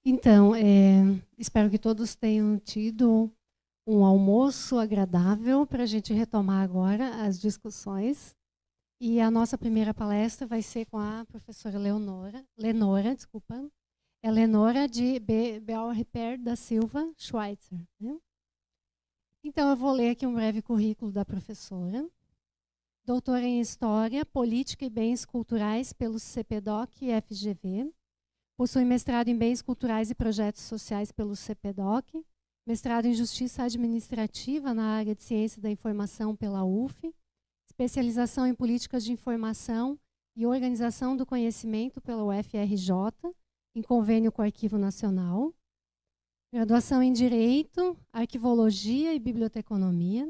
Então, espero que todos tenham tido um almoço agradável para a gente retomar agora as discussões. E a nossa primeira palestra vai ser com a professora Lenora, desculpa. É Lenora de Belreper da Silva Schweitzer. Né? Então, eu vou ler aqui um breve currículo da professora. Doutora em História, Política e Bens Culturais pelo CPDOC e FGV. Possui mestrado em Bens Culturais e Projetos Sociais pelo CPDOC, mestrado em Justiça Administrativa na área de Ciência da Informação pela UF, especialização em Políticas de Informação e Organização do Conhecimento pela UFRJ, em convênio com o Arquivo Nacional, graduação em Direito, Arquivologia e Biblioteconomia,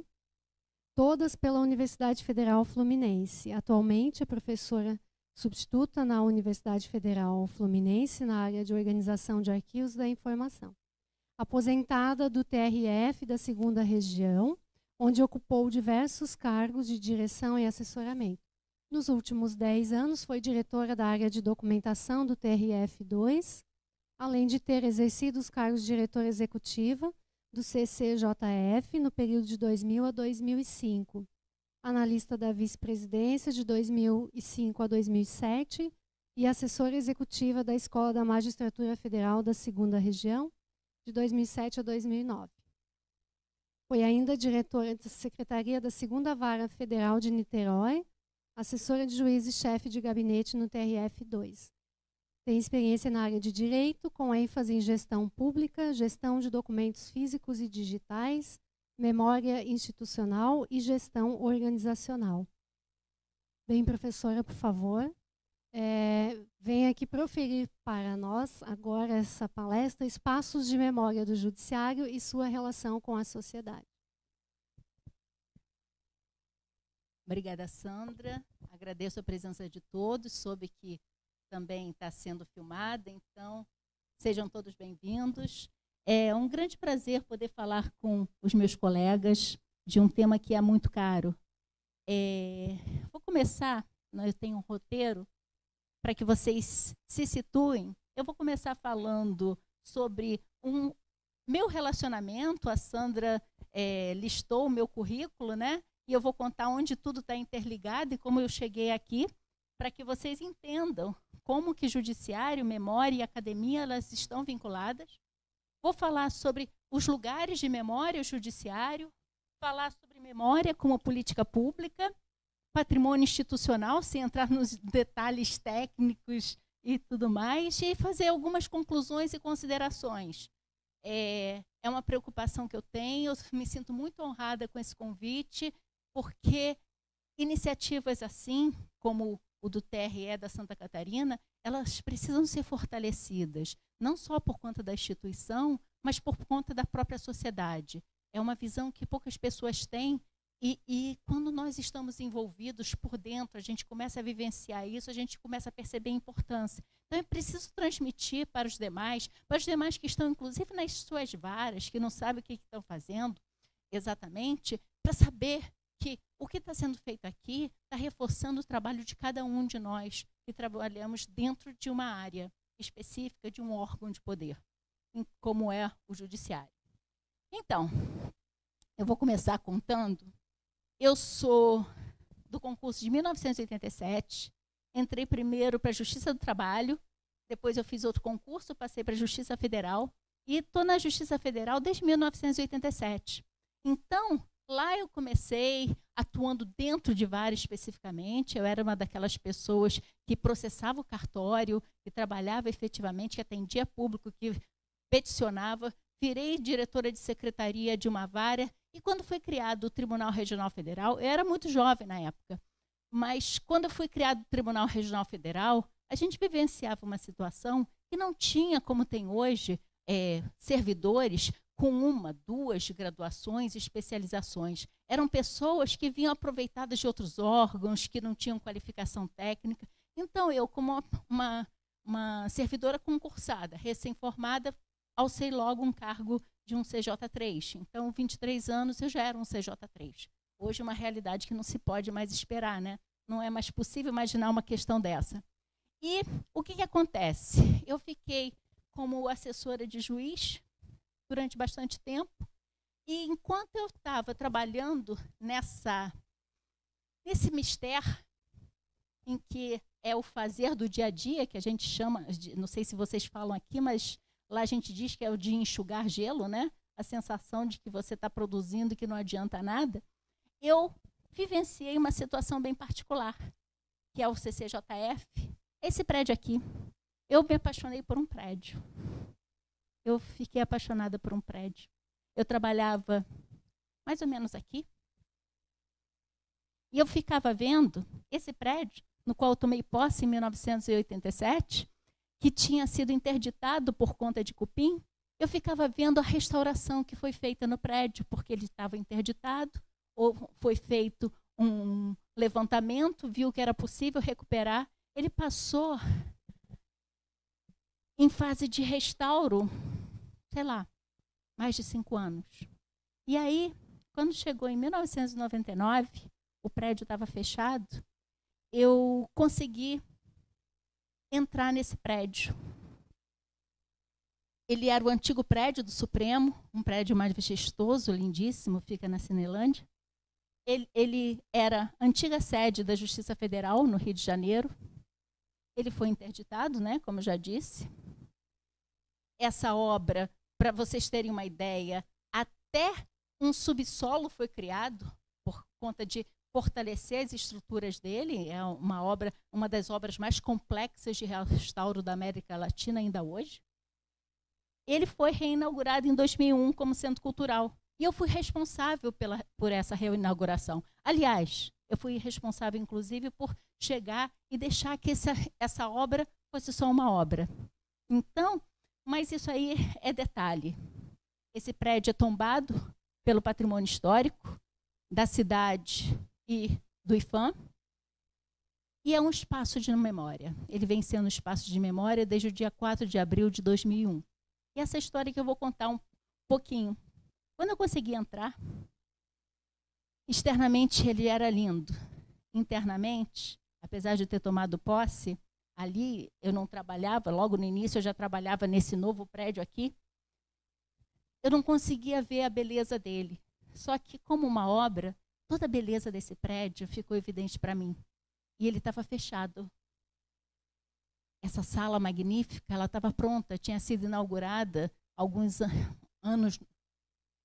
todas pela Universidade Federal Fluminense. Atualmente é professora substituta na Universidade Federal Fluminense, na área de Organização de Arquivos da Informação. Aposentada do TRF da 2ª Região, onde ocupou diversos cargos de direção e assessoramento. Nos últimos 10 anos, foi diretora da área de documentação do TRF2, além de ter exercido os cargos de diretora executiva do CCJF no período de 2000 a 2005. Analista da vice-presidência de 2005 a 2007 e assessora executiva da Escola da Magistratura Federal da 2ª Região, de 2007 a 2009. Foi ainda diretora da Secretaria da 2ª Vara Federal de Niterói, assessora de juiz e chefe de gabinete no TRF2. Tem experiência na área de direito, com ênfase em gestão pública, gestão de documentos físicos e digitais, memória institucional e gestão organizacional. Bem, professora, por favor, venha aqui proferir para nós agora essa palestra, Espaços de Memória do Judiciário e sua relação com a sociedade. Obrigada, Sandra. Agradeço a presença de todos, soube que também está sendo filmada, então sejam todos bem-vindos. É um grande prazer poder falar com os meus colegas de um tema que é muito caro. Vou começar, eu tenho um roteiro, para que vocês se situem. Eu vou começar falando sobre meu relacionamento. A Sandra listou o meu currículo, né? E eu vou contar onde tudo está interligado e como eu cheguei aqui, para que vocês entendam como que judiciário, memória e academia elas estão vinculadas. Vou falar sobre os lugares de memória, o judiciário, falar sobre memória como política pública, patrimônio institucional, sem entrar nos detalhes técnicos e tudo mais, e fazer algumas conclusões e considerações. É uma preocupação que eu tenho, eu me sinto muito honrada com esse convite, porque iniciativas assim, como o do TRE da Santa Catarina, elas precisam ser fortalecidas, não só por conta da instituição, mas por conta da própria sociedade. É uma visão que poucas pessoas têm e quando nós estamos envolvidos por dentro, a gente começa a vivenciar isso, a gente começa a perceber a importância. Então, é preciso transmitir para os demais que estão, inclusive, nas suas varas, que não sabem o que estão fazendo exatamente, para saber que o que está sendo feito aqui está reforçando o trabalho de cada um de nós que trabalhamos dentro de uma área específica, de um órgão de poder, como é o judiciário. Então, eu vou começar contando. Eu sou do concurso de 1987, entrei primeiro para a Justiça do Trabalho, depois eu fiz outro concurso, passei para a Justiça Federal, e estou na Justiça Federal desde 1987. Então, lá eu comecei atuando dentro de vara especificamente. Eu era uma daquelas pessoas que processava o cartório, que trabalhava efetivamente, que atendia público, que peticionava. Virei diretora de secretaria de uma vara. E quando foi criado o Tribunal Regional Federal, eu era muito jovem na época, mas quando foi criado o Tribunal Regional Federal, a gente vivenciava uma situação que não tinha, como tem hoje, servidores com 1, 2 graduações e especializações. Eram pessoas que vinham aproveitadas de outros órgãos, que não tinham qualificação técnica. Então, eu, como uma servidora concursada, recém-formada, alcei logo um cargo de um CJ3. Então, 23 anos, eu já era um CJ3. Hoje, uma realidade que não se pode mais esperar, né? Não é mais possível imaginar uma questão dessa. E o que acontece? Eu fiquei como assessora de juiz durante bastante tempo. E enquanto eu estava trabalhando nesse mistério, em que é o fazer do dia a dia, que a gente chama, não sei se vocês falam aqui, mas lá a gente diz que é o de enxugar gelo, né? A sensação de que você está produzindo e que não adianta nada. Eu vivenciei uma situação bem particular, que é o CCJF. Esse prédio aqui, eu me apaixonei por um prédio. Eu fiquei apaixonada por um prédio. Eu trabalhava mais ou menos aqui. E eu ficava vendo esse prédio, no qual eu tomei posse em 1987, que tinha sido interditado por conta de cupim. Eu ficava vendo a restauração que foi feita no prédio, porque ele estava interditado, ou foi feito um levantamento, viu que era possível recuperar. Ele passou em fase de restauro, sei lá, mais de 5 anos. E aí, quando chegou em 1999, o prédio estava fechado, eu consegui entrar nesse prédio. Ele era o antigo prédio do Supremo, um prédio majestoso, lindíssimo, fica na Cinelândia. Ele era a antiga sede da Justiça Federal, no Rio de Janeiro. Ele foi interditado, né, como eu já disse. Essa obra, para vocês terem uma ideia, até um subsolo foi criado por conta de fortalecer as estruturas dele. É uma das obras mais complexas de restauro da América Latina ainda hoje. Ele foi reinaugurado em 2001 como centro cultural. E eu fui responsável por essa reinauguração. Aliás, eu fui responsável, inclusive, por chegar e deixar que essa obra fosse só uma obra. Então, mas isso aí é detalhe. Esse prédio é tombado pelo patrimônio histórico da cidade e do IPHAN, e é um espaço de memória. Ele vem sendo um espaço de memória desde o dia 4 de abril de 2001. E essa história que eu vou contar um pouquinho. Quando eu consegui entrar, externamente ele era lindo. Internamente, apesar de ter tomado posse, ali eu não trabalhava, logo no início eu já trabalhava nesse novo prédio aqui, eu não conseguia ver a beleza dele. Só que, como uma obra, toda a beleza desse prédio ficou evidente para mim. E ele estava fechado. Essa sala magnífica, ela estava pronta, tinha sido inaugurada alguns anos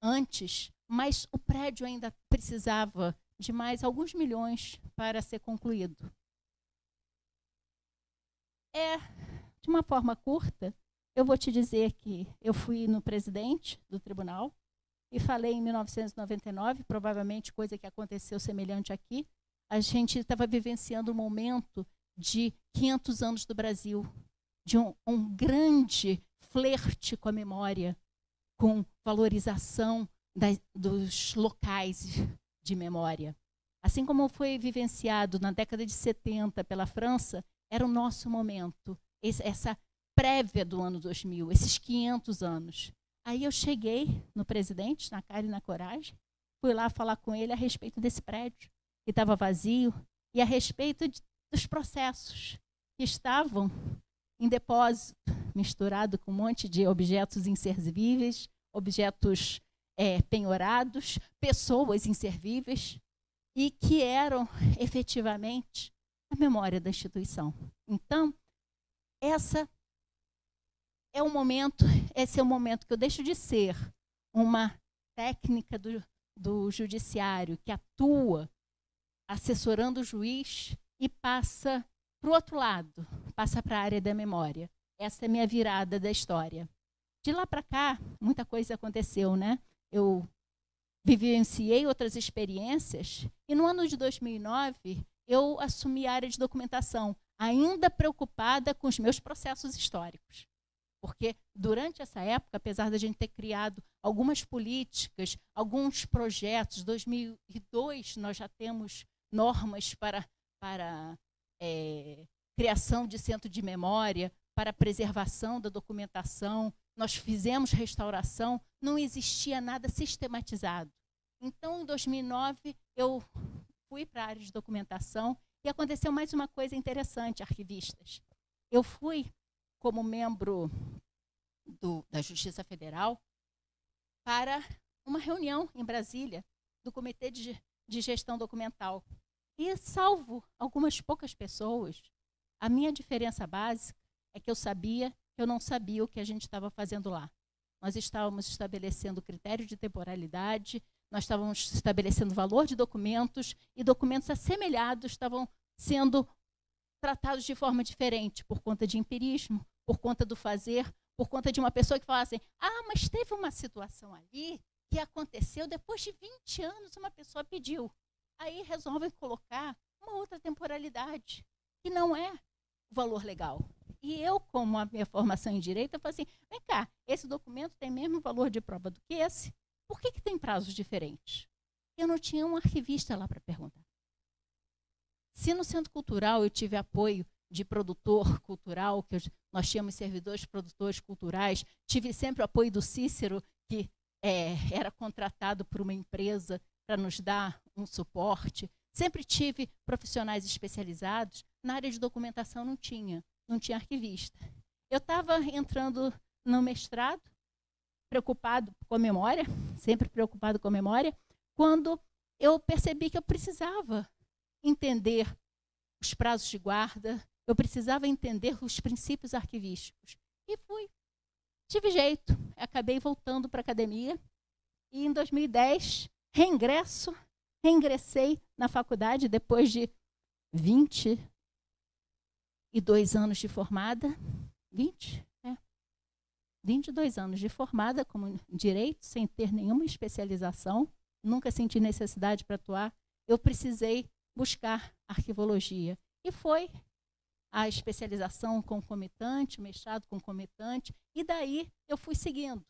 antes, mas o prédio ainda precisava de mais alguns milhões para ser concluído. De uma forma curta, eu vou te dizer que eu fui no presidente do tribunal e falei em 1999, provavelmente coisa que aconteceu semelhante aqui. A gente estava vivenciando um momento de 500 anos do Brasil, de um grande flerte com a memória, com valorização dos locais de memória. Assim como foi vivenciado na década de 70 pela França, era o nosso momento, essa prévia do ano 2000, esses 500 anos. Aí eu cheguei no presidente, na cara e na coragem, fui lá falar com ele a respeito desse prédio, que estava vazio, e a respeito dos processos que estavam em depósito, misturado com um monte de objetos inservíveis, objetos penhorados, pessoas inservíveis, e que eram efetivamente a memória da instituição. Então, esse é o momento que eu deixo de ser uma técnica do judiciário que atua assessorando o juiz e passa para o outro lado, passa para a área da memória. Essa é a minha virada da história. De lá para cá, muita coisa aconteceu, né? Eu vivenciei outras experiências e no ano de 2009 eu assumi a área de documentação, ainda preocupada com os meus processos históricos. Porque durante essa época, apesar da gente ter criado algumas políticas, alguns projetos, em 2002 nós já temos normas para criação de centro de memória, para preservação da documentação, nós fizemos restauração, não existia nada sistematizado. Então, em 2009, eu fui para a área de documentação e aconteceu mais uma coisa interessante, arquivistas. Eu fui como membro da Justiça Federal para uma reunião em Brasília do Comitê de Gestão Documental. E, salvo algumas poucas pessoas, a minha diferença básica é que eu sabia que eu não sabia o que a gente estava fazendo lá. Nós estávamos estabelecendo critério de temporalidade, nós estávamos estabelecendo valor de documentos, e documentos assemelhados estavam sendo tratados de forma diferente, por conta de empirismo, por conta do fazer, por conta de uma pessoa que falasse assim, mas teve uma situação ali que aconteceu depois de 20 anos, uma pessoa pediu. Aí resolvem colocar uma outra temporalidade, que não é o valor legal. E eu, como a minha formação em direito, eu falei assim, vem cá, esse documento tem mesmo valor de prova do que esse? Por que tem prazos diferentes? Eu não tinha um arquivista lá para perguntar. Se no Centro Cultural eu tive apoio de produtor cultural, que nós tínhamos servidores produtores culturais, tive sempre o apoio do Cícero, que era contratado por uma empresa para nos dar um suporte. Sempre tive profissionais especializados. Na área de documentação não tinha arquivista. Eu estava entrando no mestrado, preocupado com a memória, sempre preocupado com a memória, quando eu percebi que eu precisava entender os prazos de guarda, eu precisava entender os princípios arquivísticos. E fui. Tive jeito. Acabei voltando para a academia e em 2010 reingressei na faculdade depois de 22 anos de formada. 22 anos de formada como direito, sem ter nenhuma especialização, nunca senti necessidade para atuar. Eu precisei buscar arquivologia. E foi a especialização concomitante, o mestrado concomitante, e daí eu fui seguindo.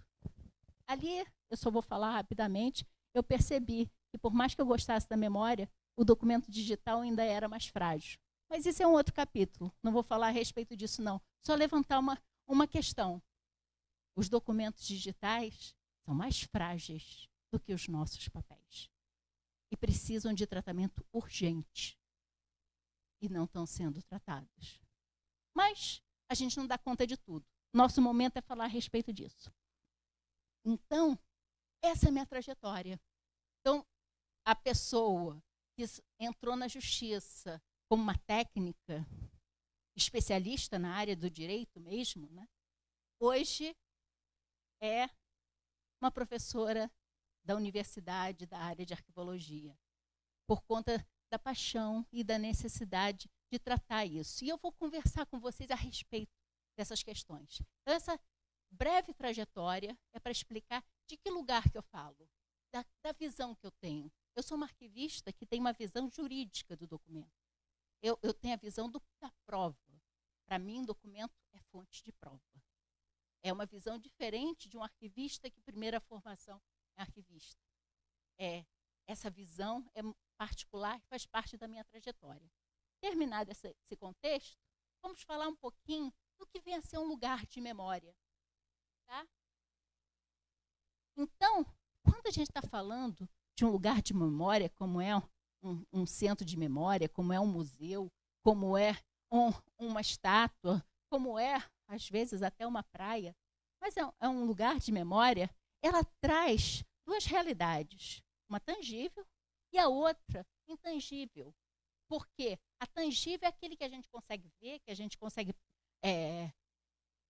Ali, eu só vou falar rapidamente, eu percebi que por mais que eu gostasse da memória, o documento digital ainda era mais frágil. Mas isso é um outro capítulo, não vou falar a respeito disso não. Só levantar uma questão. Os documentos digitais são mais frágeis do que os nossos papéis. E precisam de tratamento urgente. E não estão sendo tratados. Mas a gente não dá conta de tudo. Nosso momento é falar a respeito disso. Então, essa é a minha trajetória. Então, a pessoa que entrou na justiça como uma técnica, especialista na área do direito mesmo, né? Hoje é uma professora da universidade da área de arquivologia, por conta da paixão e da necessidade de tratar isso. E eu vou conversar com vocês a respeito dessas questões. Então, essa breve trajetória é para explicar de que lugar que eu falo, da visão que eu tenho. Eu sou uma arquivista que tem uma visão jurídica do documento. Eu tenho a visão da prova. Para mim, documento é fonte de prova. É uma visão diferente de um arquivista que primeira formação é arquivista. Essa visão é particular e faz parte da minha trajetória. Terminado esse contexto, vamos falar um pouquinho do que vem a ser um lugar de memória. Tá? Então, quando a gente está falando de um lugar de memória, como é um centro de memória, como é um museu, como é uma estátua, como é, às vezes, até uma praia, mas é um lugar de memória, ela traz duas realidades, uma tangível e a outra intangível. Porque a tangível é aquele que a gente consegue ver, que a gente consegue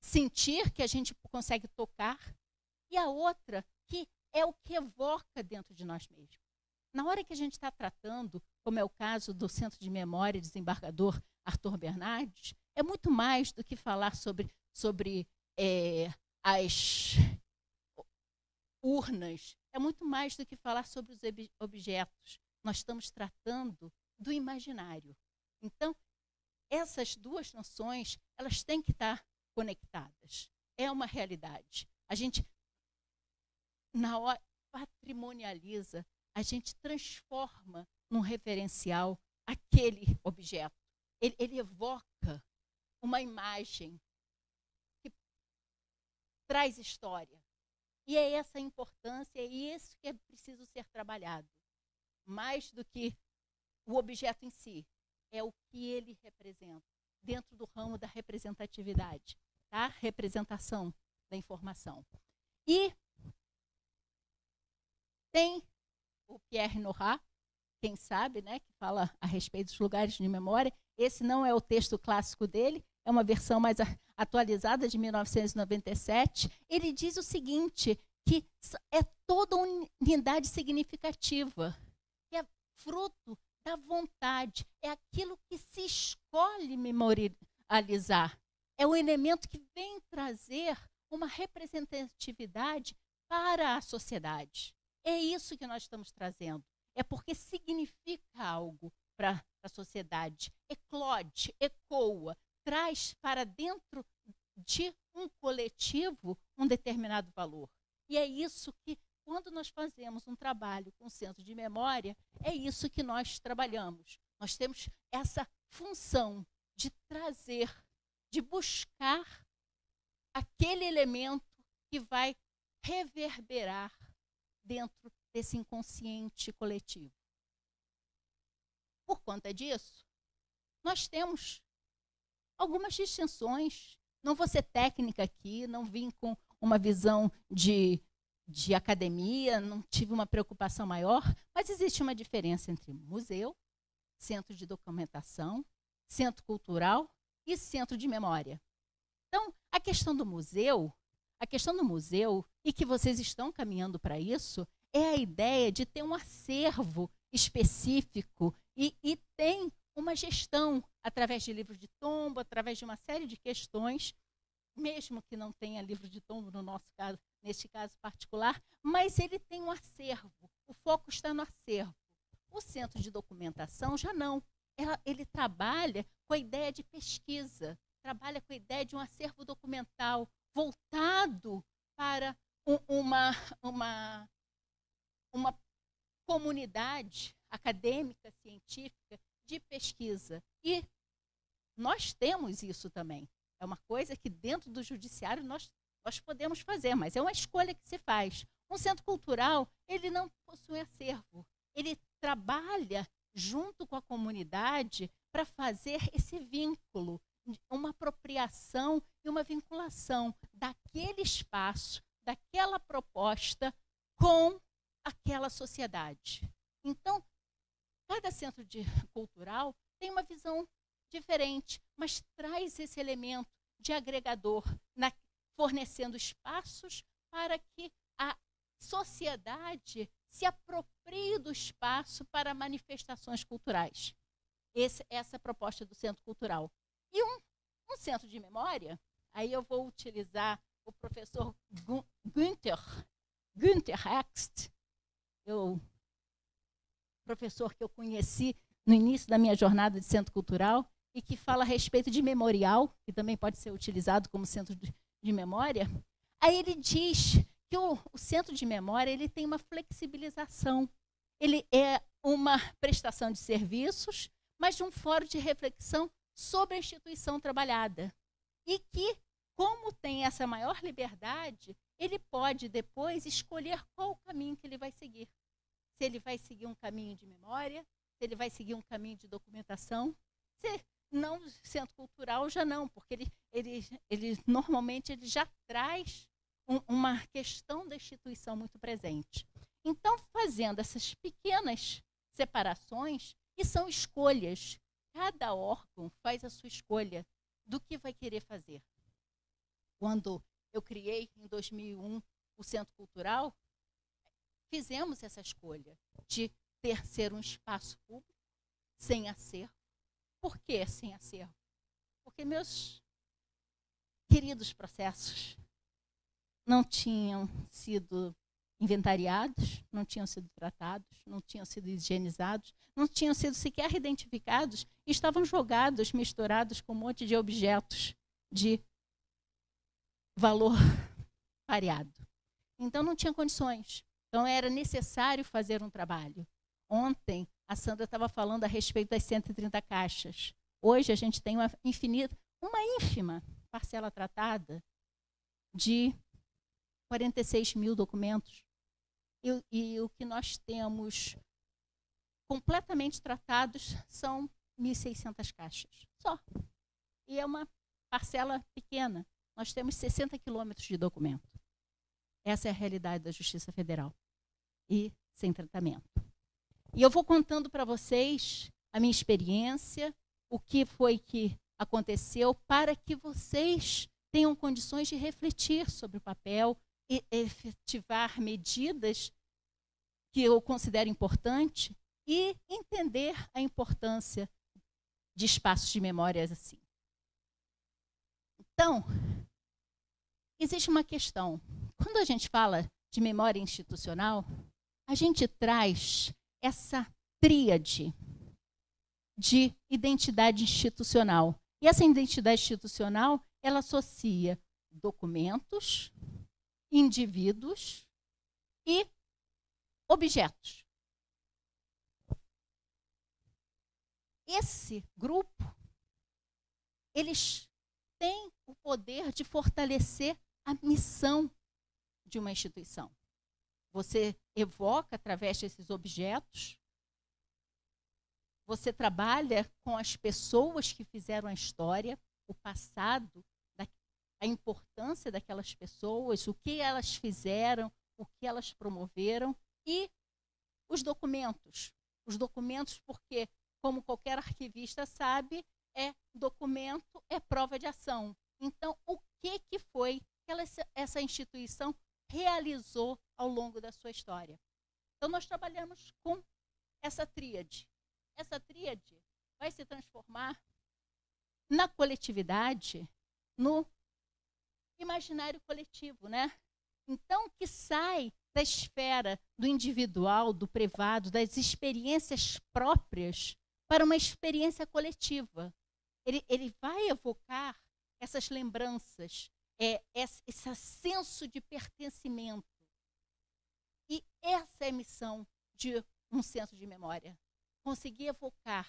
sentir, que a gente consegue tocar, e a outra que é o que evoca dentro de nós mesmos. Na hora que a gente está tratando, como é o caso do Centro de Memória Desembargador Arthur Bernardes, é muito mais do que falar sobre as urnas, é muito mais do que falar sobre os objetos. Nós estamos tratando do imaginário. Então, essas duas noções, elas têm que estar conectadas. É uma realidade. A gente, na hora, patrimonializa, a gente transforma num referencial aquele objeto. Ele evoca uma imagem que traz história. E é essa a importância, e isso que é preciso ser trabalhado. Mais do que o objeto em si, é o que ele representa, dentro do ramo da representatividade, tá? Representação da informação. E tem o Pierre Nora, quem sabe, né, que fala a respeito dos lugares de memória. Esse não é o texto clássico dele, é uma versão mais atualizada de 1997. Ele diz o seguinte, que é toda unidade significativa, que é fruto da vontade, é aquilo que se escolhe memorializar. É o elemento que vem trazer uma representatividade para a sociedade. É isso que nós estamos trazendo. É porque significa algo para a sociedade. Eclode, ecoa, traz para dentro de um coletivo um determinado valor. E é isso que, quando nós fazemos um trabalho com o centro de memória, é isso que nós trabalhamos. Nós temos essa função de trazer, de buscar aquele elemento que vai reverberar dentro desse inconsciente coletivo. Por conta disso, nós temos algumas distinções. Não vou ser técnica aqui, não vim com uma visão de academia, não tive uma preocupação maior, mas existe uma diferença entre museu, centro de documentação, centro cultural e centro de memória. Então, a questão do museu, e que vocês estão caminhando para isso, é a ideia de ter um acervo específico e tem uma gestão através de livros de tombo, através de uma série de questões, mesmo que não tenha livro de tombo no nosso caso, neste caso particular, mas ele tem um acervo, o foco está no acervo. O centro de documentação já não, ele trabalha com a ideia de pesquisa, trabalha com a ideia de um acervo documental voltado para uma comunidade acadêmica, científica, de pesquisa. E nós temos isso também. É uma coisa que dentro do judiciário nós podemos fazer, mas é uma escolha que se faz. Um centro cultural, ele não possui acervo. Ele trabalha junto com a comunidade para fazer esse vínculo, uma apropriação e uma vinculação daquele espaço, daquela proposta com aquela sociedade. Então, cada centro cultural tem uma visão diferente, mas traz esse elemento de agregador, fornecendo espaços para que a sociedade se aproprie do espaço para manifestações culturais. Essa é a proposta do centro cultural. E um centro de memória, aí eu vou utilizar o professor Günther Hext, professor que eu conheci no início da minha jornada de centro cultural e que fala a respeito de memorial, que também pode ser utilizado como centro de memória. Aí ele diz que o centro de memória ele tem uma flexibilização. Ele é uma prestação de serviços, mas de um fórum de reflexão sobre a instituição trabalhada. E que, como tem essa maior liberdade, ele pode depois escolher qual o caminho que ele vai seguir. Se ele vai seguir um caminho de memória, se ele vai seguir um caminho de documentação. Se não, centro cultural já não, porque ele normalmente ele já traz uma questão da instituição muito presente. Então, fazendo essas pequenas separações, e são escolhas, cada órgão faz a sua escolha do que vai querer fazer. Quando eu criei, em 2001, o Centro Cultural, fizemos essa escolha de ser um espaço público, sem acervo. Por que sem acervo? Porque meus queridos processos não tinham sido inventariados, não tinham sido tratados, não tinham sido higienizados, não tinham sido sequer identificados, e estavam jogados, misturados com um monte de objetos de valor variado. Então não tinha condições. Então era necessário fazer um trabalho. Ontem a Sandra estava falando a respeito das 130 caixas. Hoje a gente tem uma ínfima parcela tratada de 46 mil documentos. E o que nós temos completamente tratados são 1.600 caixas. Só. E é uma parcela pequena. nós temos 60 quilômetros de documento. Essa é a realidade da Justiça Federal. E sem tratamento. E eu vou contando para vocês a minha experiência, o que foi que aconteceu, para que vocês tenham condições de refletir sobre o papel e efetivar medidas que eu considero importante e entender a importância de espaços de memórias assim. Então, existe uma questão. Quando a gente fala de memória institucional, a gente traz essa tríade de identidade institucional. E essa identidade institucional, ela associa documentos, indivíduos e objetos. Esse grupo, eles têm o poder de fortalecer a missão de uma instituição. Você evoca através desses objetos, você trabalha com as pessoas que fizeram a história, o passado, a importância daquelas pessoas, o que elas fizeram, o que elas promoveram, e os documentos. Os documentos, porque, como qualquer arquivista sabe, documento é prova de ação. Então, o que foi que essa instituição realizou ao longo da sua história? Então, nós trabalhamos com essa tríade. Essa tríade vai se transformar na coletividade, no imaginário coletivo, né? Então, que sai da esfera do individual, do privado, das experiências próprias para uma experiência coletiva. Ele vai evocar essas lembranças, esse senso de pertencimento. E essa é a missão de um centro de memória. Conseguir evocar,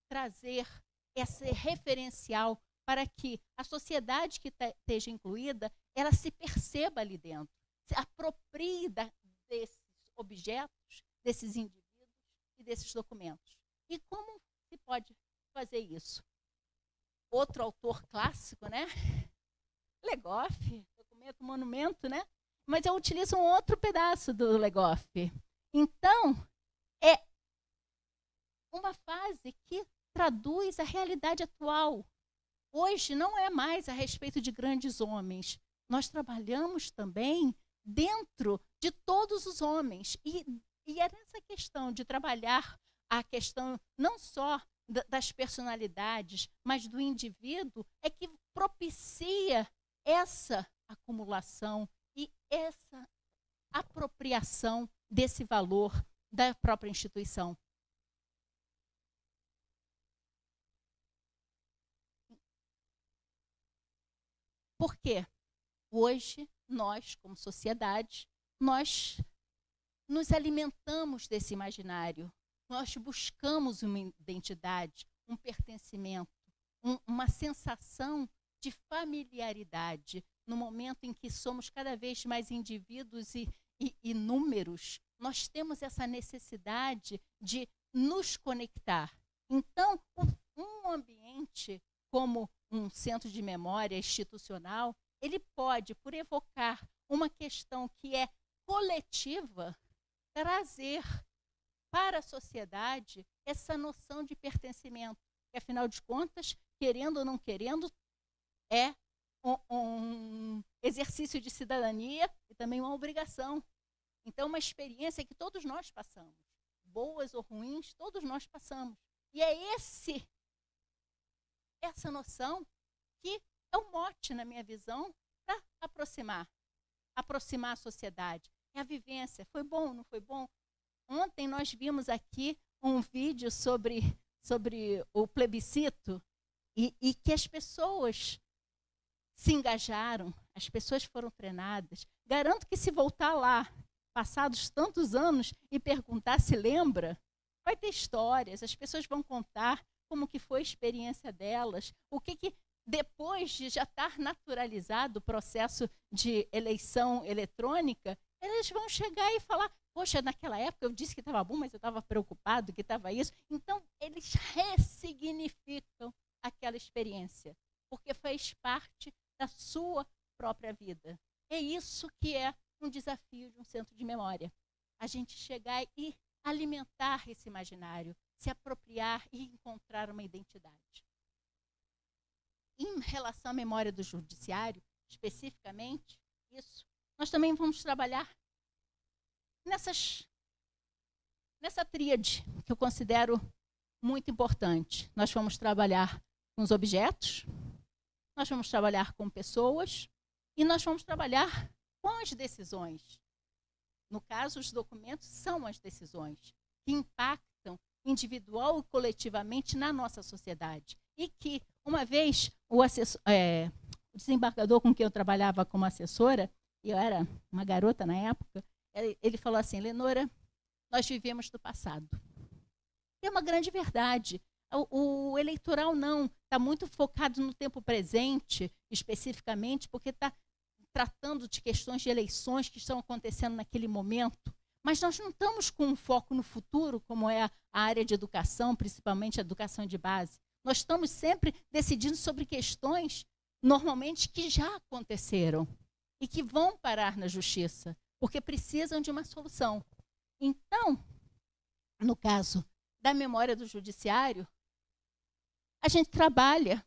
trazer esse referencial para que a sociedade que esteja incluída, ela se perceba ali dentro, se aproprie desses objetos, desses indivíduos e desses documentos. E como se pode fazer isso? Outro autor clássico, né? Legoff, documento, monumento, né? Mas eu utilizo um outro pedaço do Legoff. Então, é uma fase que traduz a realidade atual. Hoje não é mais a respeito de grandes homens. Nós trabalhamos também dentro de todos os homens. E é nessa questão de trabalhar a questão não só das personalidades, mas do indivíduo, é que propicia essa acumulação e essa apropriação desse valor da própria instituição. Por quê? Hoje, nós, como sociedade, nós nos alimentamos desse imaginário. Nós buscamos uma identidade, um pertencimento, uma sensação de familiaridade. No momento em que somos cada vez mais indivíduos e números, nós temos essa necessidade de nos conectar. Então, um ambiente como um centro de memória institucional, ele pode, por evocar uma questão que é coletiva, trazer para a sociedade essa noção de pertencimento, que, afinal de contas, querendo ou não querendo, é um exercício de cidadania e também uma obrigação. Então, uma experiência que todos nós passamos, boas ou ruins, todos nós passamos. E é essa noção que é o mote, na minha visão, para aproximar a sociedade. É a vivência. Foi bom, não foi bom? Ontem nós vimos aqui um vídeo sobre o plebiscito e que as pessoas se engajaram, as pessoas foram treinadas. Garanto que se voltar lá, passados tantos anos, e perguntar se lembra, vai ter histórias, as pessoas vão contar como que foi a experiência delas, o que depois de já estar naturalizado o processo de eleição eletrônica, eles vão chegar e falar, poxa, naquela época eu disse que estava bom, mas eu estava preocupado, que estava isso. Então, eles ressignificam aquela experiência, porque faz parte da sua própria vida. É isso que é um desafio de um centro de memória. A gente chegar e alimentar esse imaginário, se apropriar e encontrar uma identidade. Em relação à memória do judiciário, especificamente, isso, nós também vamos trabalhar nessa tríade que eu considero muito importante. Nós vamos trabalhar com os objetos, nós vamos trabalhar com pessoas e nós vamos trabalhar com as decisões. No caso, os documentos são as decisões que impactam individual e coletivamente na nossa sociedade. E que, uma vez, o desembargador com quem eu trabalhava como assessora, e eu era uma garota na época, ele falou assim: Lenora, nós vivemos do passado. É uma grande verdade. O eleitoral não, está muito focado no tempo presente, especificamente, porque está tratando de questões de eleições que estão acontecendo naquele momento. Mas nós não estamos com um foco no futuro, como é a área de educação, principalmente a educação de base. Nós estamos sempre decidindo sobre questões, normalmente, que já aconteceram e que vão parar na justiça, porque precisam de uma solução. Então, no caso da memória do judiciário, a gente trabalha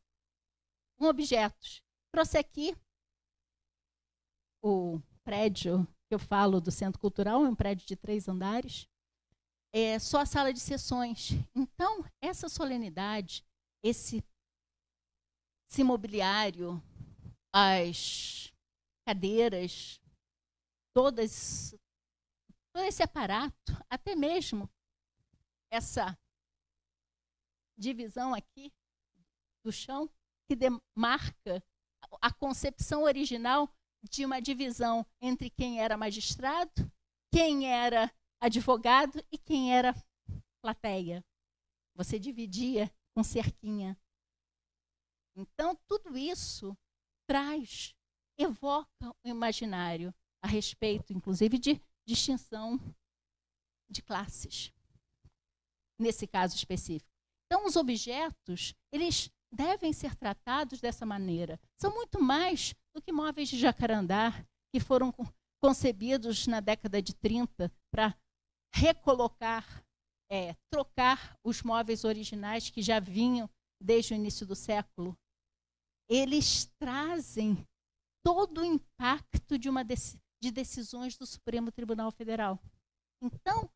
com objetos. Trouxe aqui o prédio que eu falo do Centro Cultural, é um prédio de 3 andares, é só a sala de sessões. Então, essa solenidade, esse mobiliário, as cadeiras, todo esse aparato, até mesmo essa divisão aqui do chão, que demarca a concepção original de uma divisão entre quem era magistrado, quem era advogado e quem era plateia. Você dividia com cerquinha. Então, tudo isso evoca o imaginário a respeito, inclusive, de distinção de classes, nesse caso específico. Então, os objetos, eles devem ser tratados dessa maneira. São muito mais do que móveis de jacarandá, que foram concebidos na década de 30 para recolocar, trocar os móveis originais que já vinham desde o início do século. Eles trazem todo o impacto de decisões do Supremo Tribunal Federal. Então,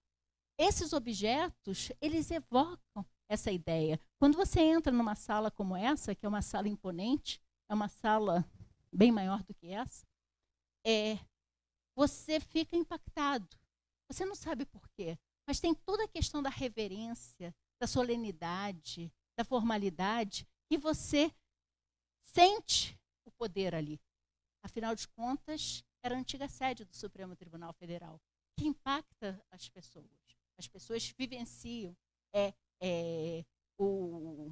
esses objetos, eles evocam essa ideia. Quando você entra numa sala como essa, que é uma sala imponente, é uma sala bem maior do que essa, você fica impactado. Você não sabe por quê, mas tem toda a questão da reverência, da solenidade, da formalidade, que você sente o poder ali. Afinal de contas, era a antiga sede do Supremo Tribunal Federal, que impacta as pessoas. As pessoas vivenciam. O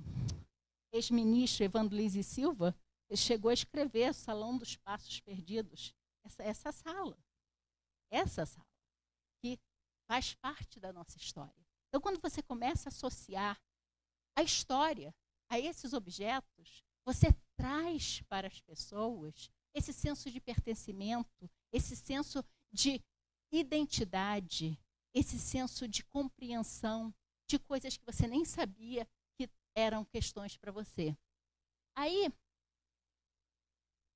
ex-ministro Evandro Lins e Silva chegou a escrever Salão dos Passos Perdidos. Essa sala, que faz parte da nossa história. Então, quando você começa a associar a história a esses objetos, você traz para as pessoas esse senso de pertencimento, esse senso de identidade, esse senso de compreensão de coisas que você nem sabia que eram questões para você. Aí,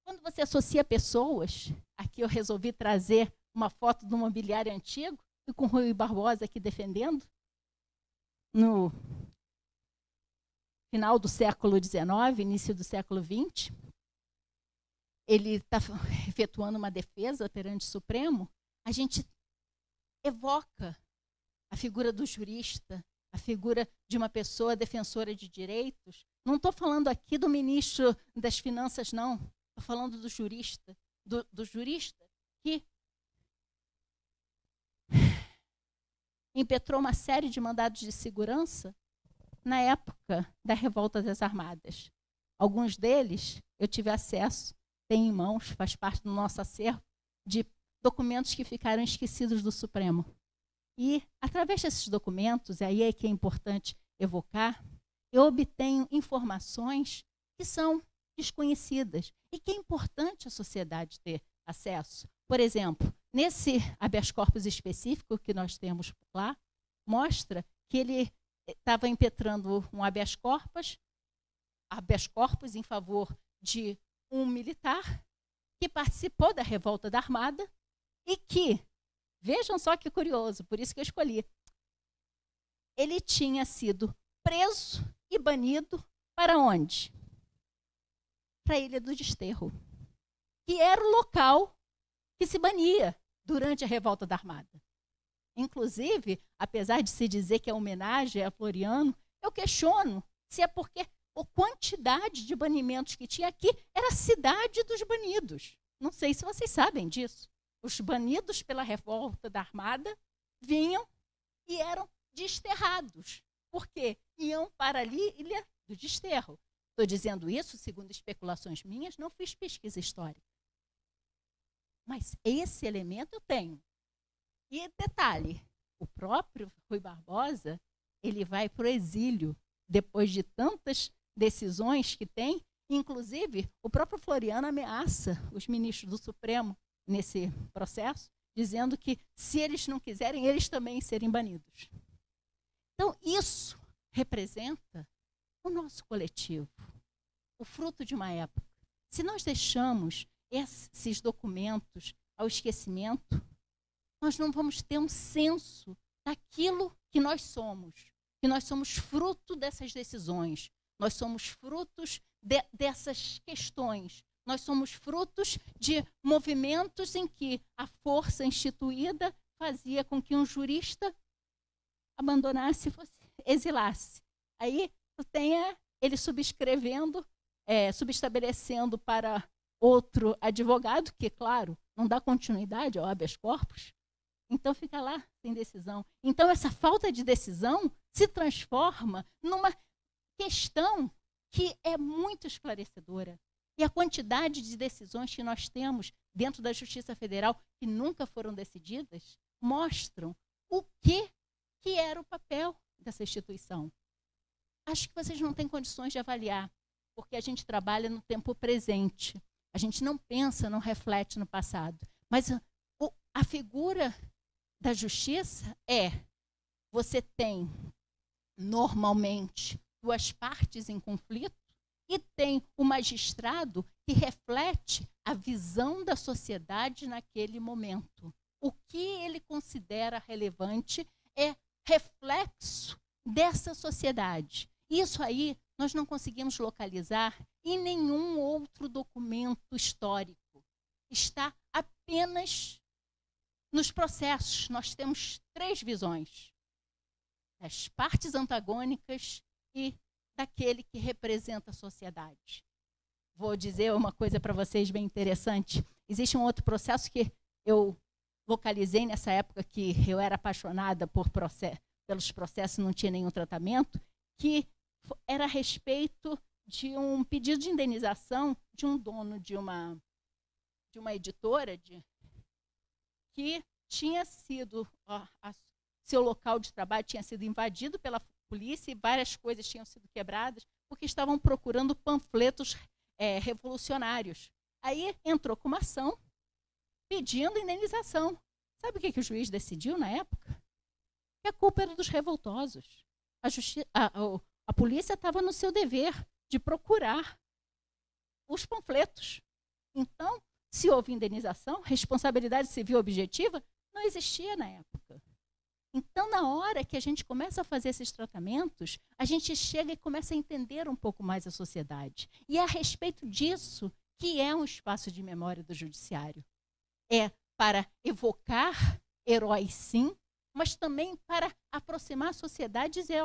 quando você associa pessoas, aqui eu resolvi trazer uma foto do mobiliário antigo, e com o Rui Barbosa aqui defendendo, no final do século XIX, início do século XX, ele está efetuando uma defesa perante o Supremo. A gente evoca a figura do jurista, a figura de uma pessoa defensora de direitos. Não estou falando aqui do ministro das Finanças, não. Estou falando do jurista, do jurista que impetrou uma série de mandados de segurança na época da Revolta das Armadas. Alguns deles eu tive acesso, tenho em mãos, faz parte do nosso acervo, de documentos que ficaram esquecidos do Supremo. E, através desses documentos, aí é que é importante evocar, eu obtenho informações que são desconhecidas e que é importante a sociedade ter acesso. Por exemplo, nesse habeas corpus específico que nós temos lá, mostra que ele estava impetrando um habeas corpus em favor de um militar que participou da revolta da Armada e que, vejam só que curioso, por isso que eu escolhi, ele tinha sido preso e banido para onde? Para a Ilha do Desterro, que era o local que se bania durante a revolta da Armada. Inclusive, apesar de se dizer que é homenagem a Floriano, eu questiono se é porque a quantidade de banimentos que tinha aqui era a cidade dos banidos. Não sei se vocês sabem disso. Os banidos pela revolta da Armada vinham e eram desterrados, porque iam para ali Ilha do Desterro. Estou dizendo isso segundo especulações minhas, não fiz pesquisa histórica. Mas esse elemento eu tenho. E detalhe, o próprio Rui Barbosa, ele vai para o exílio depois de tantas decisões que tem. Inclusive, o próprio Floriano ameaça os ministros do Supremo nesse processo, dizendo que se eles não quiserem, eles também serem banidos. Então, isso representa o nosso coletivo, o fruto de uma época. Se nós deixamos esses documentos ao esquecimento, nós não vamos ter um senso daquilo que nós somos fruto dessas decisões, nós somos frutos dessas questões, nós somos frutos de movimentos em que a força instituída fazia com que um jurista abandonasse, exilasse. Aí tenha ele subestabelecendo para outro advogado, que, claro, não dá continuidade ao habeas corpus, então fica lá sem decisão. Então essa falta de decisão se transforma numa questão que é muito esclarecedora. E a quantidade de decisões que nós temos dentro da Justiça Federal que nunca foram decididas mostram o que era o papel dessa instituição. Acho que vocês não têm condições de avaliar, porque a gente trabalha no tempo presente. A gente não pensa, não reflete no passado. Mas a figura da justiça você tem, normalmente, duas partes em conflito e tem o magistrado que reflete a visão da sociedade naquele momento. O que ele considera relevante é reflexo dessa sociedade. Isso aí nós não conseguimos localizar em nenhum outro documento histórico. Está apenas nos processos. Nós temos três visões: das partes antagônicas e daquele que representa a sociedade. Vou dizer uma coisa para vocês bem interessante. Existe um outro processo que eu localizei nessa época que eu era apaixonada pelos processos, não tinha nenhum tratamento, que era a respeito de um pedido de indenização de um dono de uma editora que tinha sido, seu local de trabalho tinha sido invadido pela polícia e várias coisas tinham sido quebradas porque estavam procurando panfletos revolucionários. Aí entrou com uma ação pedindo indenização. Sabe o que o juiz decidiu na época? Que a culpa era dos revoltosos. A polícia estava no seu dever de procurar os panfletos. Então, se houve indenização, responsabilidade civil objetiva, não existia na época. Então, na hora que a gente começa a fazer esses tratamentos, a gente chega e começa a entender um pouco mais a sociedade. E é a respeito disso que é um espaço de memória do judiciário. É para evocar heróis, sim, mas também para aproximar a sociedade e dizer,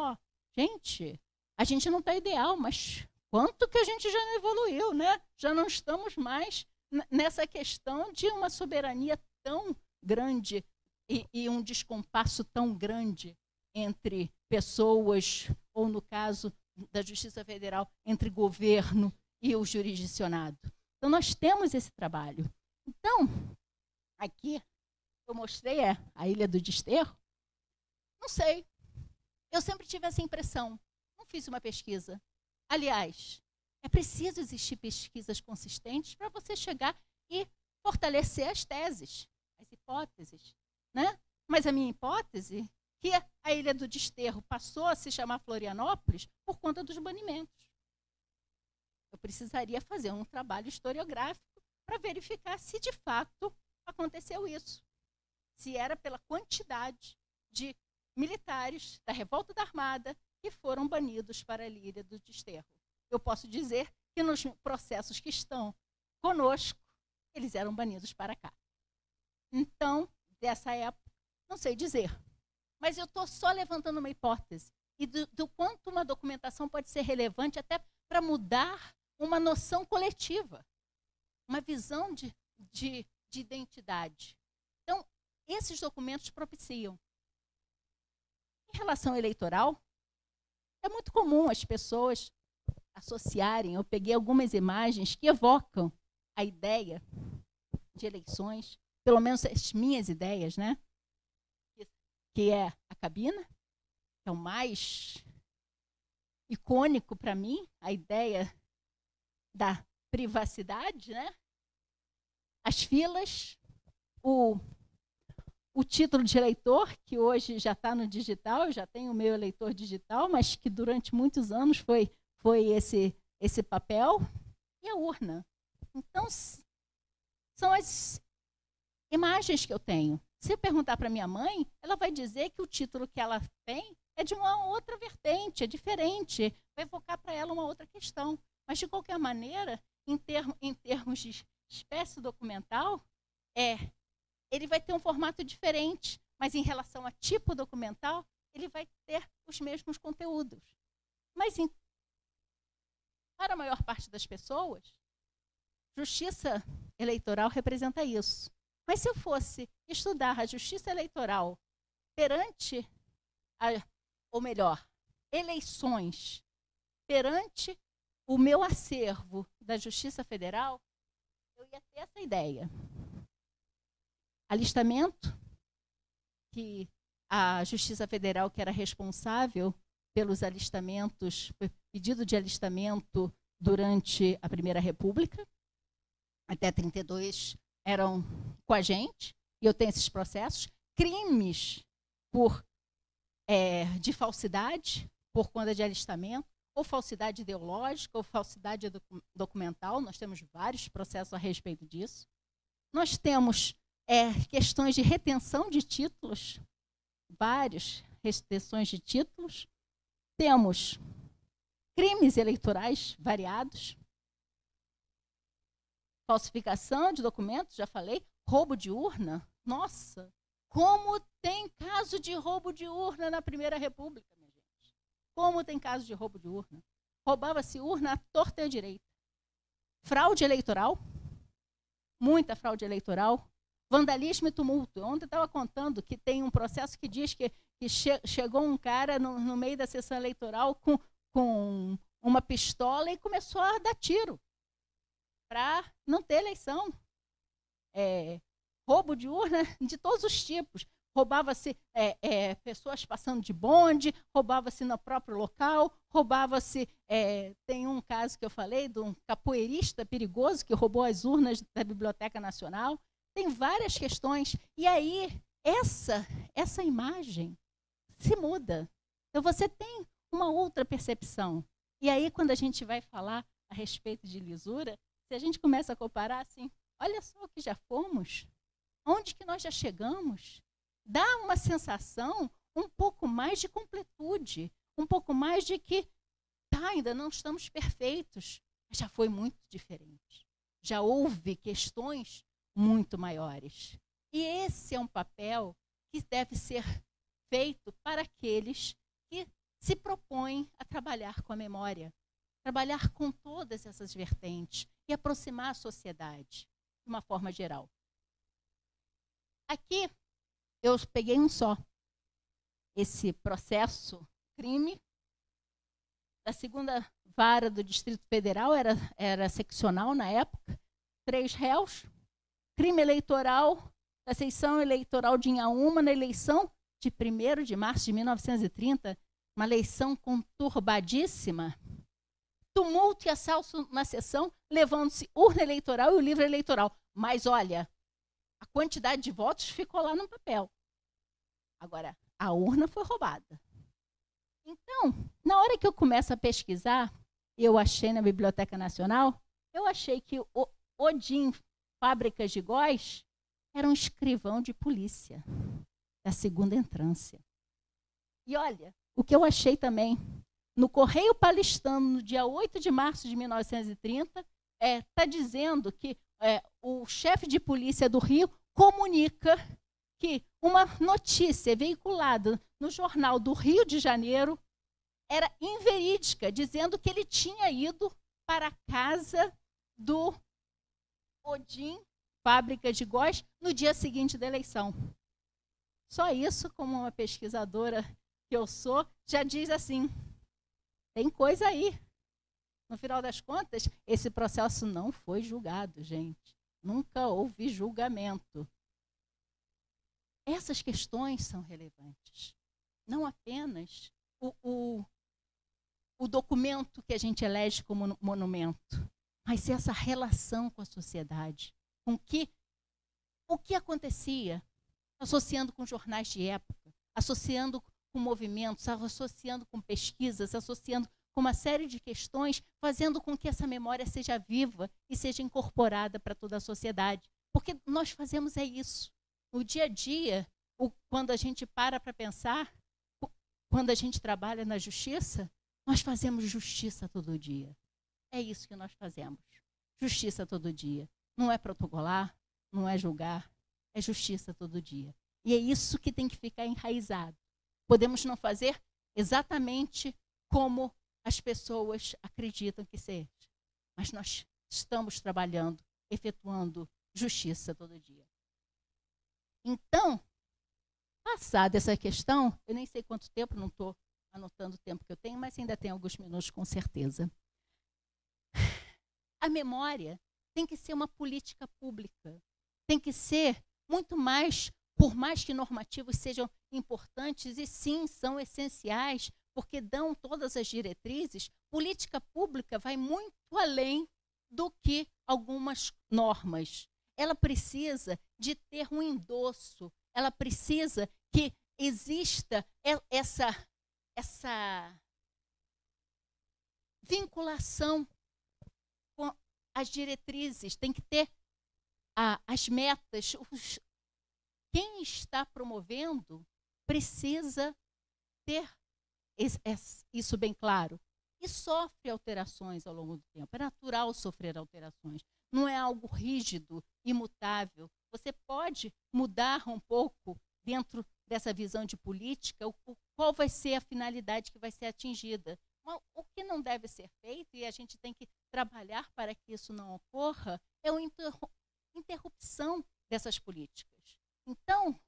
gente, a gente não está ideal, mas quanto que a gente já evoluiu, né? Já não estamos mais nessa questão de uma soberania tão grande e um descompasso tão grande entre pessoas, ou no caso da Justiça Federal, entre governo e o jurisdicionado. Então, nós temos esse trabalho. Então, aqui, eu mostrei a Ilha do Desterro. Não sei, eu sempre tive essa impressão. Não fiz uma pesquisa. Aliás, É preciso existir pesquisas consistentes para você chegar e fortalecer as teses, as hipóteses, né? Mas a minha hipótese que a Ilha do Desterro passou a se chamar Florianópolis por conta dos banimentos. Eu precisaria fazer um trabalho historiográfico para verificar se de fato aconteceu isso. Se era pela quantidade de militares da Revolta da Armada que foram banidos para a Ilha do Desterro. Eu posso dizer que nos processos que estão conosco, eles eram banidos para cá. Então, dessa época, não sei dizer. Mas eu estou só levantando uma hipótese. E do quanto uma documentação pode ser relevante até para mudar uma noção coletiva. Uma visão de identidade. Então, esses documentos propiciam. Em relação ao eleitoral, é muito comum as pessoas associarem. Eu peguei algumas imagens que evocam a ideia de eleições, pelo menos as minhas ideias, né? Que é a cabina, que é o mais icônico para mim, a ideia da privacidade, né? As filas, o título de eleitor, que hoje já está no digital, eu já tenho o meu eleitor digital, mas que durante muitos anos foi esse papel, e a urna. Então, são as imagens que eu tenho. Se eu perguntar para minha mãe, ela vai dizer que o título que ela tem é de uma outra vertente, é diferente, vai evocar para ela uma outra questão. Mas, de qualquer maneira, em termos de espécie documental, ele vai ter um formato diferente, mas em relação a tipo documental, ele vai ter os mesmos conteúdos. Mas, para a maior parte das pessoas, justiça eleitoral representa isso. Mas se eu fosse estudar a justiça eleitoral perante, ou melhor, eleições perante o meu acervo da Justiça Federal, eu ia ter essa ideia. Alistamento, que a Justiça Federal, que era responsável pelos alistamentos, pedido de alistamento durante a Primeira República, até 32 eram com a gente, e eu tenho esses processos, crimes de falsidade, por conta de alistamento, ou falsidade ideológica, ou falsidade documental, nós temos vários processos a respeito disso. Nós temos questões de retenção de títulos, várias retenções de títulos, temos crimes eleitorais variados, falsificação de documentos, já falei, roubo de urna. Nossa, como tem caso de roubo de urna na Primeira República, minha gente. Como tem caso de roubo de urna. Roubava-se urna à torta e à direita. Fraude eleitoral, muita fraude eleitoral. Vandalismo e tumulto. Ontem eu estava contando que tem um processo que diz que chegou um cara no meio da sessão eleitoral com uma pistola e começou a dar tiro para não ter eleição. Roubo de urna de todos os tipos. Roubava-se pessoas passando de bonde, roubava-se no próprio local, roubava-se... tem um caso que eu falei de um capoeirista perigoso que roubou as urnas da Biblioteca Nacional. Tem várias questões. E aí, essa imagem se muda. Então, você tem uma outra percepção. E aí, quando a gente vai falar a respeito de lisura, se a gente começa a comparar assim, olha só o que já fomos, onde que nós já chegamos, dá uma sensação um pouco mais de completude, um pouco mais de que, ainda não estamos perfeitos, mas já foi muito diferente. Já houve questões muito maiores. E esse é um papel que deve ser feito para aqueles que se propõem a trabalhar com a memória, trabalhar com todas essas vertentes e aproximar a sociedade de uma forma geral. Aqui eu peguei um só, esse processo crime da segunda vara do Distrito Federal, era seccional na época, 3 réus, crime eleitoral da seção eleitoral de Inhaúma na eleição de 1º de março de 1930, uma eleição conturbadíssima. tumulto e assalto na sessão, levando-se urna eleitoral e o livro eleitoral. Mas, olha, a quantidade de votos ficou lá no papel. Agora, a urna foi roubada. Então, na hora que eu começo a pesquisar, eu achei na Biblioteca Nacional, eu achei que o Odin Fábricas de Góes era um escrivão de polícia da segunda entrância. E olha, o que eu achei também, no Correio Paulistano, no dia 8 de março de 1930, está dizendo que o chefe de polícia do Rio comunica que uma notícia veiculada no jornal do Rio de Janeiro era inverídica, dizendo que ele tinha ido para a casa do Odin Fábrica de Góes no dia seguinte da eleição. Só isso, como uma pesquisadora que eu sou, já diz assim, tem coisa aí. No final das contas, esse processo não foi julgado, gente. Nunca houve julgamento. Essas questões são relevantes. Não apenas o documento que a gente elege como monumento, mas essa relação com a sociedade, com o que acontecia, associando com jornais de época, associando com movimentos, associando com pesquisas, associando com uma série de questões, fazendo com que essa memória seja viva e seja incorporada para toda a sociedade. Porque nós fazemos isso. No dia a dia, quando a gente para pensar, quando a gente trabalha na justiça, nós fazemos justiça todo dia. É isso que nós fazemos. Justiça todo dia. Não é protocolar, não é julgar, é justiça todo dia. E é isso que tem que ficar enraizado. Podemos não fazer exatamente como as pessoas acreditam que seja, mas nós estamos trabalhando, efetuando justiça todo dia. Então, passada essa questão, eu nem sei quanto tempo, não estou anotando o tempo que eu tenho, mas ainda tem alguns minutos com certeza. A memória tem que ser uma política pública, tem que ser muito mais, por mais que normativos sejam importantes, e sim, são essenciais, porque dão todas as diretrizes, política pública vai muito além do que algumas normas. Ela precisa de ter um endosso, ela precisa que exista essa vinculação com as diretrizes, tem que ter as metas. Quem está promovendo precisa ter isso bem claro. E sofre alterações ao longo do tempo. É natural sofrer alterações. Não é algo rígido, imutável. Você pode mudar um pouco dentro dessa visão de política, qual vai ser a finalidade que vai ser atingida. Mas o que não deve ser feito, e a gente tem que trabalhar para que isso não ocorra, é a interrupção dessas políticas. Então,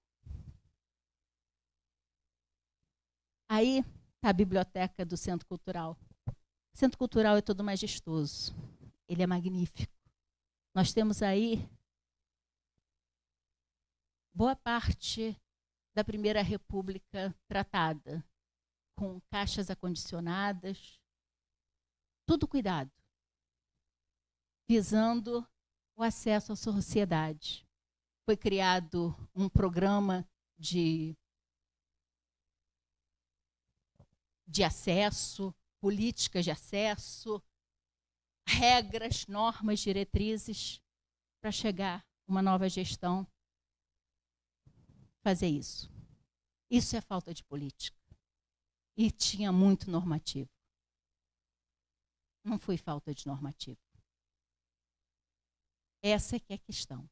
aí está a biblioteca do Centro Cultural. O Centro Cultural é todo majestoso, ele é magnífico. Nós temos aí boa parte da Primeira República tratada, com caixas acondicionadas, tudo cuidado, visando o acesso à sociedade. Foi criado um programa de acesso, políticas de acesso, regras, normas, diretrizes, para chegar uma nova gestão fazer isso. Isso é falta de política. E tinha muito normativo. Não foi falta de normativo. Essa é que é a questão.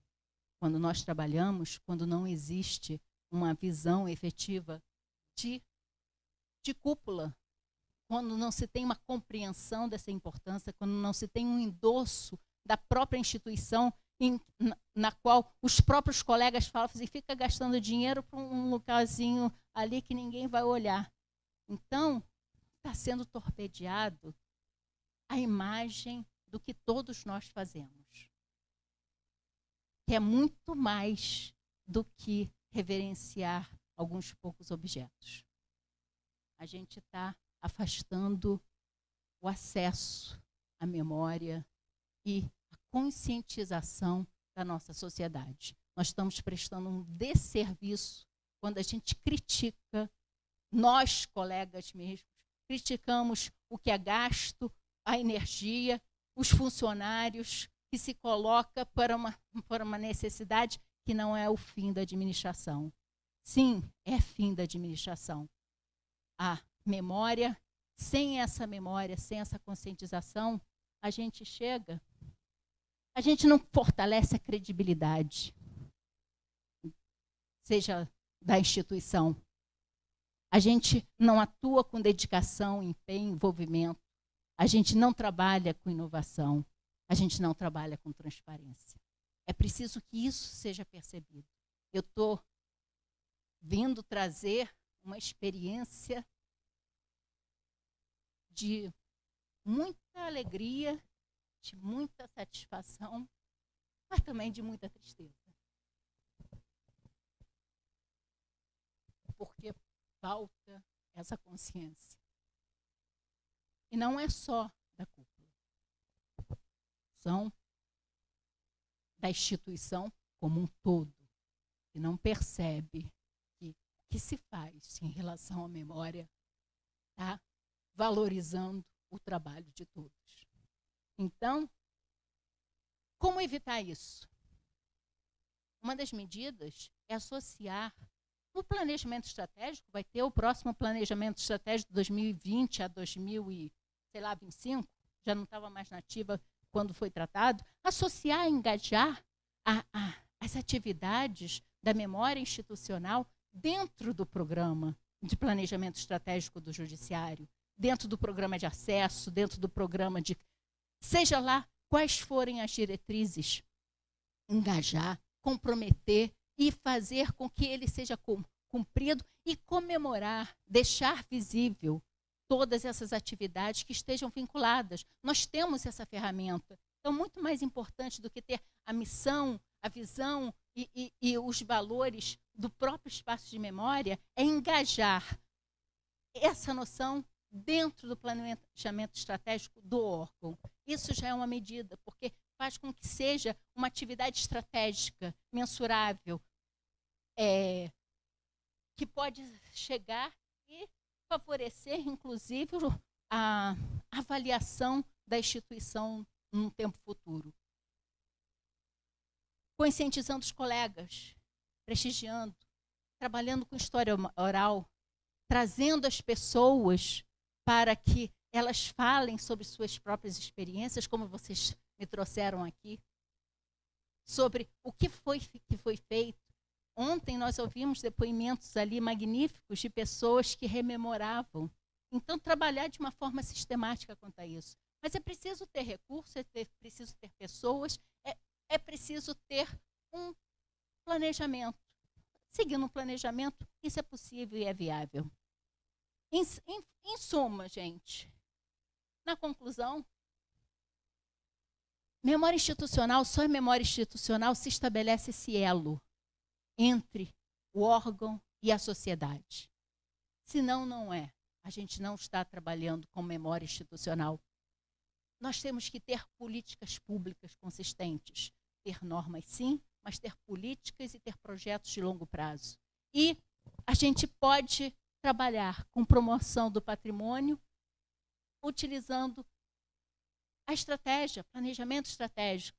Quando nós trabalhamos, quando não existe uma visão efetiva de cúpula, quando não se tem uma compreensão dessa importância, quando não se tem um endosso da própria instituição na qual os próprios colegas falam assim, fica gastando dinheiro para um lugarzinho ali que ninguém vai olhar. Então, está sendo torpedeado a imagem do que todos nós fazemos, que é muito mais do que reverenciar alguns poucos objetos. A gente está afastando o acesso a memória e a conscientização da nossa sociedade. Nós estamos prestando um desserviço quando a gente critica, nós, colegas mesmos, criticamos o que é gasto, a energia, os funcionários, que se coloca para uma necessidade que não é o fim da administração. Sim, é fim da administração. A memória, sem essa conscientização, a gente não fortalece a credibilidade, seja da instituição. A gente não atua com dedicação, empenho, envolvimento. A gente não trabalha com inovação. A gente não trabalha com transparência. É preciso que isso seja percebido. Eu estou vindo trazer uma experiência de muita alegria, de muita satisfação, mas também de muita tristeza. Porque falta essa consciência. E não é só da cúpula. São da instituição como um todo, que não percebe que o que se faz em relação à memória está valorizando o trabalho de todos. Então, como evitar isso? Uma das medidas é associar no planejamento estratégico, vai ter o próximo planejamento estratégico de 2020 a 2025, já não estava mais nativa quando foi tratado, associar, engajar as atividades da memória institucional dentro do programa de planejamento estratégico do Judiciário, dentro do programa de acesso, dentro do programa de... Seja lá quais forem as diretrizes, engajar, comprometer e fazer com que ele seja cumprido e comemorar, deixar visível todas essas atividades que estejam vinculadas. Nós temos essa ferramenta. Então, muito mais importante do que ter a missão, a visão e os valores do próprio espaço de memória é engajar essa noção dentro do planejamento estratégico do órgão. Isso já é uma medida, porque faz com que seja uma atividade estratégica, mensurável, que pode chegar e favorecer, inclusive, a avaliação da instituição num tempo futuro. Conscientizando os colegas, prestigiando, trabalhando com história oral, trazendo as pessoas para que elas falem sobre suas próprias experiências, como vocês me trouxeram aqui, sobre o que foi feito. Ontem nós ouvimos depoimentos ali magníficos de pessoas que rememoravam. Então, trabalhar de uma forma sistemática quanto a isso. Mas é preciso ter recursos, é preciso ter pessoas, é preciso ter um planejamento. Seguindo um planejamento, isso é possível e é viável. Em suma, gente, na conclusão, memória institucional, só em memória institucional se estabelece esse elo entre o órgão e a sociedade. Senão, não é. A gente não está trabalhando com memória institucional. Nós temos que ter políticas públicas consistentes. Ter normas, sim, mas ter políticas e ter projetos de longo prazo. E a gente pode trabalhar com promoção do patrimônio, utilizando a estratégia, planejamento estratégico,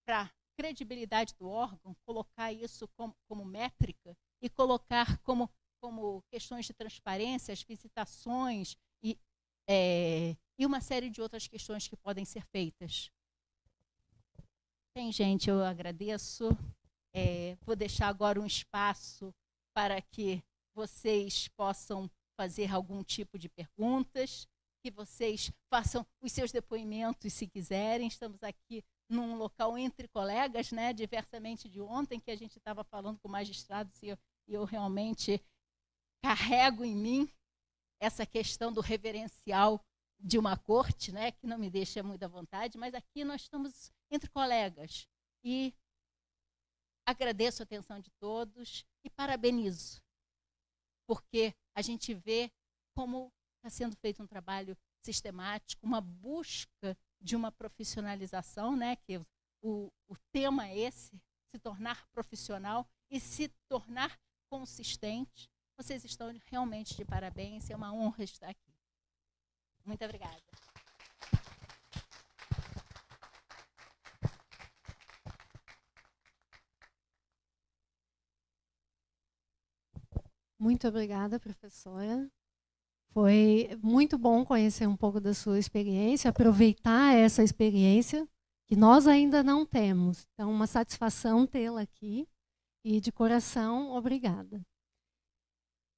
para credibilidade do órgão, colocar isso como métrica e colocar como questões de transparência, as visitações e uma série de outras questões que podem ser feitas. Bem, gente, eu agradeço. Vou deixar agora um espaço para que vocês possam fazer algum tipo de perguntas, que vocês façam os seus depoimentos, se quiserem. Estamos aqui num local entre colegas, né, diversamente de ontem, que a gente estava falando com magistrados, e eu realmente carrego em mim essa questão do reverencial de uma corte, né, que não me deixa muito à vontade, mas aqui nós estamos entre colegas. E agradeço a atenção de todos e parabenizo, porque a gente vê como está sendo feito um trabalho sistemático, uma busca de uma profissionalização, né, que o tema é esse, se tornar profissional e se tornar consistente. Vocês estão realmente de parabéns, é uma honra estar aqui. Muito obrigada. Muito obrigada, professora. Foi muito bom conhecer um pouco da sua experiência, aproveitar essa experiência que nós ainda não temos. Então, uma satisfação tê-la aqui e, de coração, obrigada.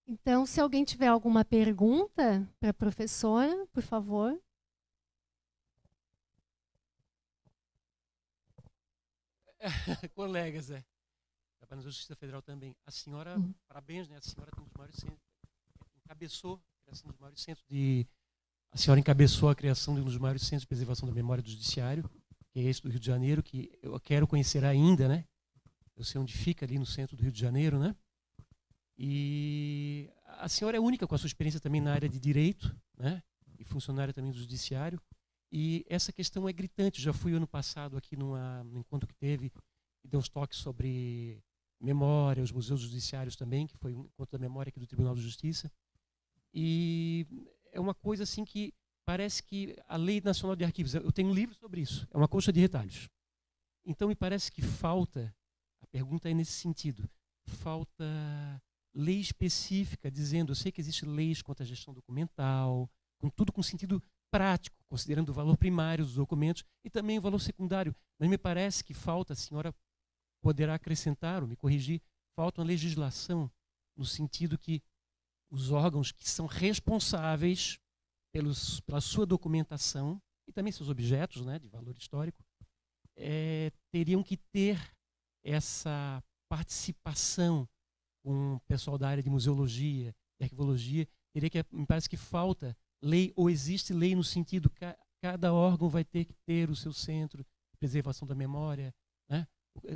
Então, se alguém tiver alguma pergunta para a professora, por favor. Colegas, trabalhando na Justiça Federal também. A senhora, parabéns, né? A senhora tem um dos maiores centros, encabeçou a criação dos maiores centros de... A senhora encabeçou a criação de um dos maiores centros de preservação da memória do Judiciário, que é esse do Rio de Janeiro, que eu quero conhecer ainda, né? Eu sei onde fica, ali no centro do Rio de Janeiro, né? E a senhora é única com a sua experiência também na área de direito, né? E funcionária também do Judiciário. E essa questão é gritante. Já fui ano passado aqui num encontro que teve e deu uns toques sobre memória, os museus judiciários também, que foi um encontro da memória aqui do Tribunal de Justiça. E é uma coisa assim que parece que a Lei Nacional de Arquivos, eu tenho um livro sobre isso, é uma colcha de retalhos. Então me parece que falta, a pergunta é nesse sentido, falta lei específica dizendo, eu sei que existem leis quanto à gestão documental, tudo com sentido prático, considerando o valor primário dos documentos e também o valor secundário. Mas me parece que falta, a senhora poderá acrescentar ou me corrigir, falta uma legislação no sentido que os órgãos que são responsáveis pela sua documentação e também seus objetos, né, de valor histórico, teriam que ter essa participação com o pessoal da área de museologia, de arquivologia. Me parece que falta lei, ou existe lei no sentido que cada órgão vai ter que ter o seu centro de preservação da memória, né?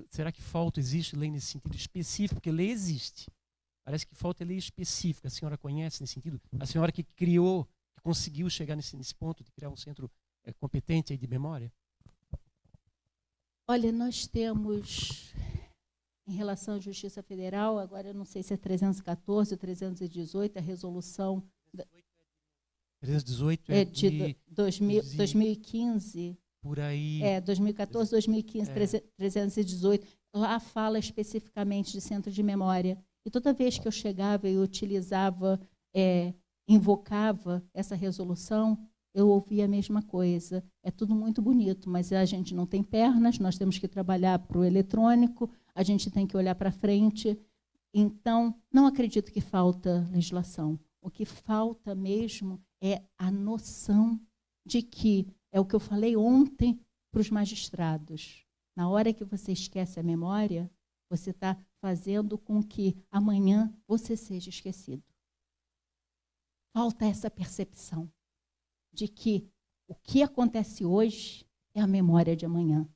Será que existe lei nesse sentido específico? Porque lei existe. Parece que falta lei específica. A senhora conhece nesse sentido? A senhora que criou, que conseguiu chegar nesse ponto de criar um centro competente aí de memória? Olha, nós temos, em relação à Justiça Federal, agora eu não sei se é 314 ou 318, a resolução... 318 é de 2015. Por aí. 2014, 2015, 318. Lá fala especificamente de centro de memória. E toda vez que eu chegava e utilizava, invocava essa resolução, eu ouvia a mesma coisa. É tudo muito bonito, mas a gente não tem pernas, nós temos que trabalhar para o eletrônico, a gente tem que olhar para frente. Então, não acredito que falta legislação. O que falta mesmo é a noção de que, é o que eu falei ontem para os magistrados, na hora que você esquece a memória, você está fazendo com que amanhã você seja esquecido. Falta essa percepção de que o que acontece hoje é a memória de amanhã.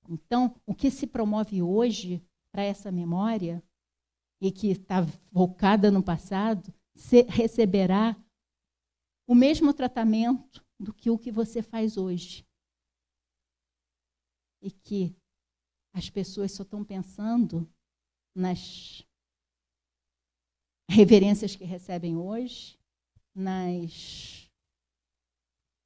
Então, o que se promove hoje para essa memória, e que está focada no passado, receberá o mesmo tratamento do que o que você faz hoje. E que as pessoas só estão pensando nas reverências que recebem hoje,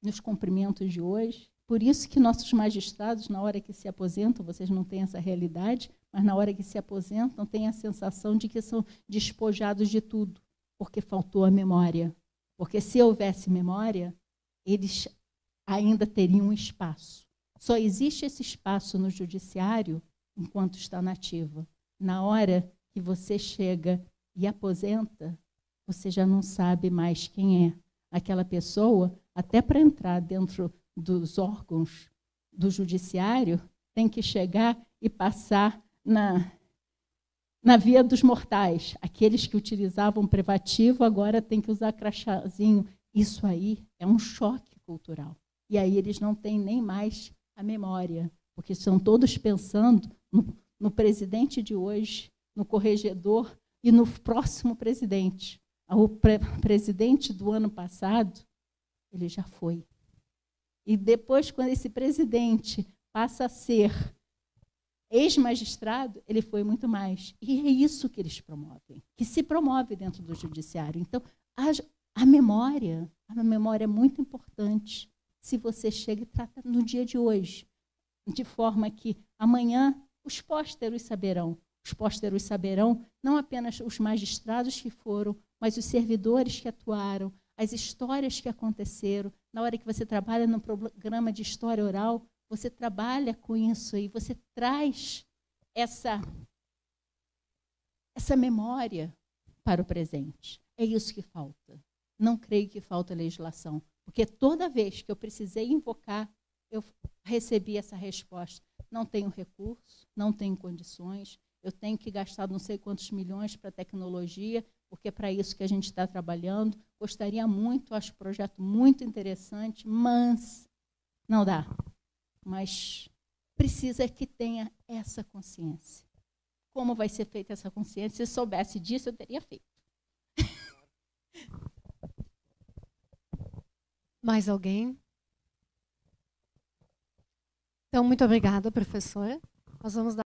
nos cumprimentos de hoje. Por isso que nossos magistrados, na hora que se aposentam, vocês não têm essa realidade, mas na hora que se aposentam, têm a sensação de que são despojados de tudo, porque faltou a memória. Porque se houvesse memória, eles ainda teriam um espaço. Só existe esse espaço no judiciário enquanto está na ativa. Na hora que você chega e aposenta, você já não sabe mais quem é aquela pessoa. Até para entrar dentro dos órgãos do judiciário, tem que chegar e passar na via dos mortais. Aqueles que utilizavam privativo agora têm que usar crachazinho. Isso aí é um choque cultural. E aí eles não têm nem mais a memória, porque estão todos pensando no presidente de hoje, no corregedor e no próximo presidente. O presidente do ano passado ele já foi. E depois, quando esse presidente passa a ser ex-magistrado, ele foi muito mais. E é isso que eles promovem, que se promove dentro do judiciário. Então, a memória é muito importante se você chega e trata no dia de hoje, de forma que amanhã os pósteros saberão. Os pósteros saberão não apenas os magistrados que foram, mas os servidores que atuaram, as histórias que aconteceram. Na hora que você trabalha no programa de história oral, você trabalha com isso e você traz essa memória para o presente. É isso que falta. Não creio que falta legislação, porque toda vez que eu precisei invocar, eu recebi essa resposta. Não tenho recurso, não tenho condições, eu tenho que gastar não sei quantos milhões para tecnologia, porque é para isso que a gente está trabalhando. Gostaria muito, acho o projeto muito interessante, mas não dá. Mas precisa que tenha essa consciência. Como vai ser feita essa consciência? Se eu soubesse disso, eu teria feito. Mais alguém? Então, muito obrigada, professora. Nós vamos dar